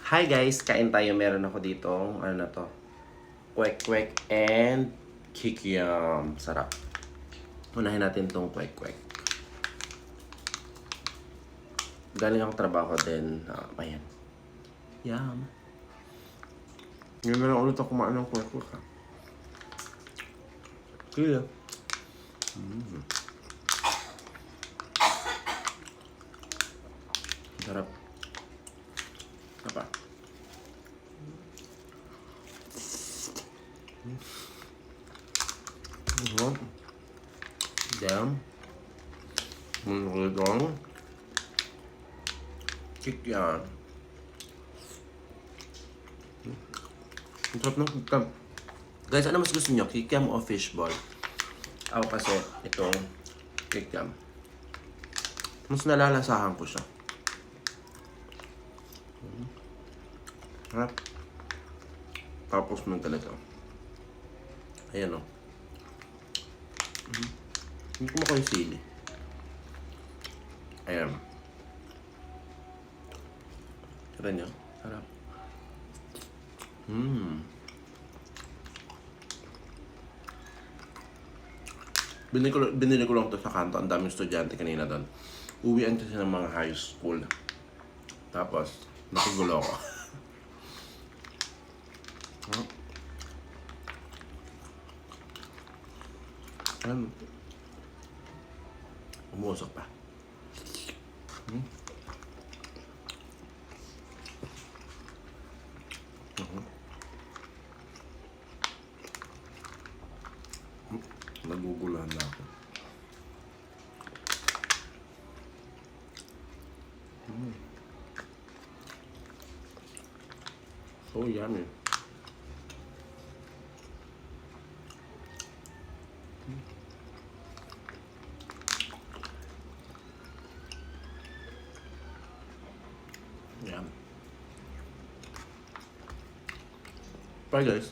Hi guys, kain tayo. Meron ako dito, ano na to? Kwek-kwek and kikiam. Sarap. Unahin natin tong kwek-kwek. Galing akong trabaho din. Ayan. Yum. Ngayon na lang ulit ako kumain ng kwek-kwek ha. Kaya. Sarap. Apa? Damn. Dong. Kikiam. Ang sarap ng kikiam. Guys, ano mas gusto nyo? Kikiam o fishball? Ako kasi itong kikiam. Mas nalalasahan ko siya. Harap. Tapos mo talaga. Ayan o. Hindi ko makaw yung sili. Ayan. Tira nyo. Harap. Binili ko lang to sa kanto. Ang daming estudyante kanina doon. Uwian kasi ng mga high school. Tapos, nakigulo ako. Umusok pa. Nagugulahan na ako. So yummy. Yum. Bye guys.